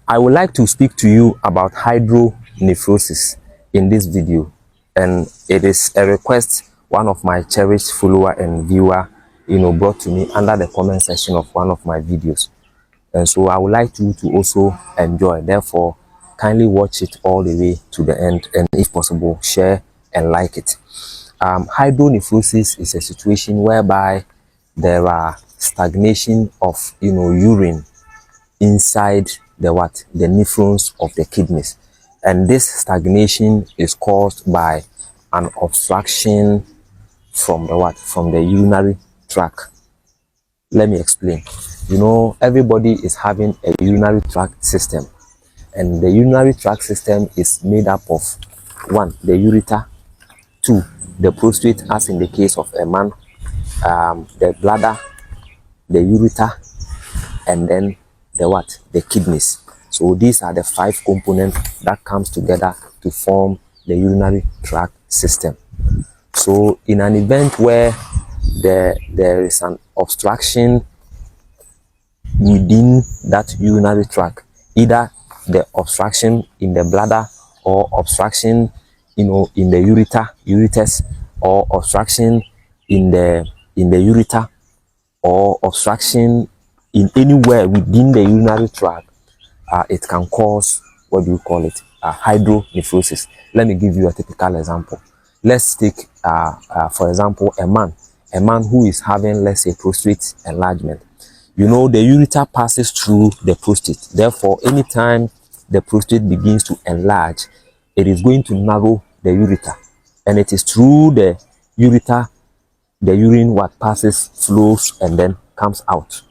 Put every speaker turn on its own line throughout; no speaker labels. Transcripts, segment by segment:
I would like to speak to you about hydronephrosis in this video, and it is a request one of my cherished follower and viewer brought to me under the comment section of one of my videos. And so I would like you to also enjoy. Therefore, kindly watch it all the way to the end, and if possible, share and like it. Hydronephrosis is a situation whereby there are stagnation of urine inside the nephrons of the kidneys, and this stagnation is caused by an obstruction from the urinary tract. Let me explain. Everybody is having a urinary tract system, and the urinary tract system is made up of 1, the ureter, 2, the prostate, as in the case of a man, the bladder, the ureter, and then the kidneys. So these are the 5 components that comes together to form the urinary tract system. So in an event where there is an obstruction within that urinary tract, either the obstruction in the bladder, or obstruction in the ureters, or obstruction in the ureter, or obstruction in anywhere within the urinary tract, it can cause hydronephrosis. Let me give you a typical example. Let's take for example a man who is having, let's say, prostate enlargement. The ureter passes through the prostate. Therefore, anytime the prostate begins to enlarge, it is going to narrow the ureter, and it is through the ureter the urine flows and then comes out.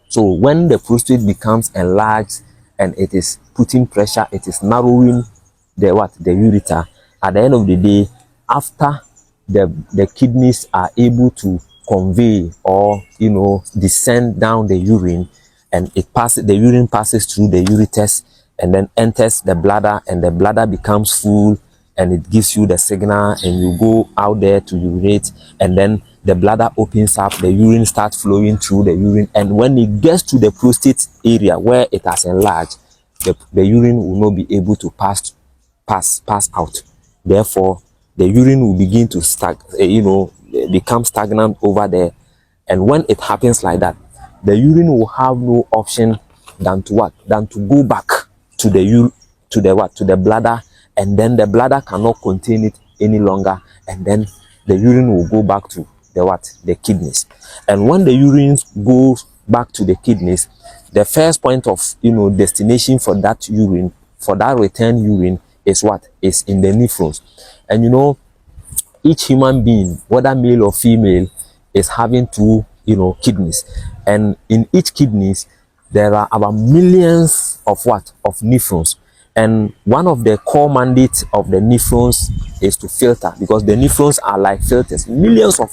So when the prostate becomes enlarged and it is putting pressure, it is narrowing the ureter. At the end of the day, after the kidneys are able to convey or descend down the urine, and the urine passes through the ureters and then enters the bladder, and the bladder becomes full, and it gives you the signal, and you go out there to urinate, and then the bladder opens up, the urine starts flowing through the urine, and when it gets to the prostate area where it has enlarged, the urine will not be able to pass out. Therefore, the urine will begin to become stagnant over there. And when it happens like that, the urine will have no option than to go back to the bladder, and then the bladder cannot contain it any longer, and then the urine will go back to the kidneys. And when the urine goes back to the kidneys, the first point of destination for that urine, for that return urine, is in the nephrons. And each human being, whether male or female, is having 2 kidneys, and in each kidneys there are about millions of nephrons. And one of the core mandates of the nephrons is to filter, because the nephrons are like filters, millions of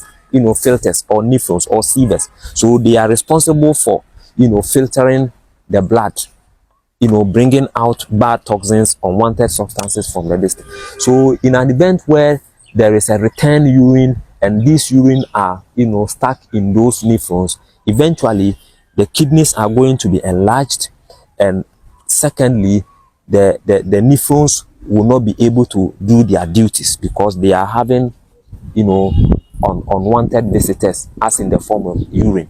filters or nephrons or sieves. So they are responsible for filtering the blood, bringing out bad toxins, unwanted substances from the distance. So in an event where there is a return urine, and these urine are stuck in those nephrons, eventually the kidneys are going to be enlarged, and secondly, the nephrons will not be able to do their duties, because they are having unwanted visitors, as in the form of urine.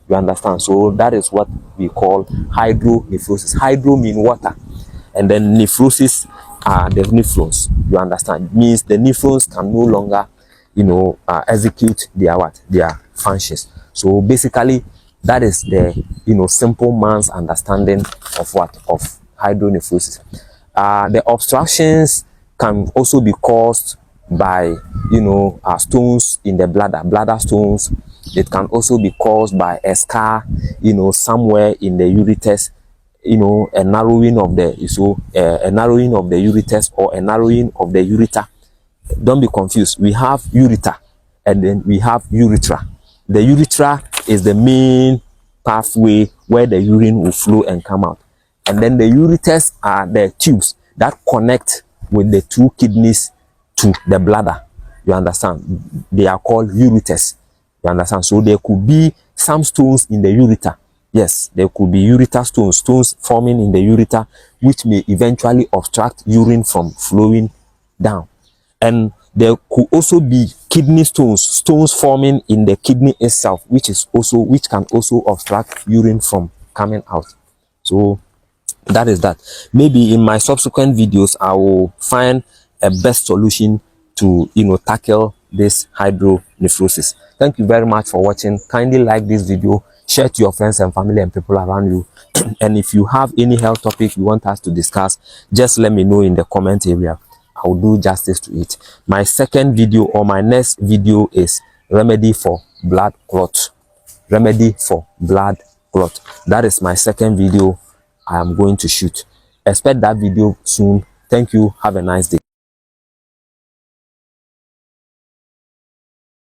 You understand? So that is what we call hydronephrosis. Hydro means water, and then nephrosis are the nephrons. You understand? It means the nephrons can no longer execute their functions. So basically, that is the simple man's understanding of hydronephrosis. The obstructions can also be caused by stones in the bladder stones. It can also be caused by a scar somewhere in the ureters, a narrowing of the ureters, or a narrowing of the ureter. Don't be confused. We have ureter, and then we have urethra. The urethra is the main pathway where the urine will flow and come out, and then the ureters are the tubes that connect with the 2 kidneys to the bladder. You understand? They are called ureters. You understand? So there could be some stones in the ureter, Yes, there could be ureter stones forming in the ureter, which may eventually obstruct urine from flowing down. And there could also be kidney stones forming in the kidney itself, which can also obstruct urine from coming out. So that is that. Maybe in my subsequent videos I will find a best solution to tackle this hydronephrosis. Thank you very much for watching. Kindly like this video, share to your friends and family and people around you. And if you have any health topic you want us to discuss, just let me know in the comment area. I will do justice to it. My second video, or my next video, is remedy for blood clot. Remedy for blood clot. That is my second video I am going to shoot. Expect that video soon. Thank you. Have a nice day.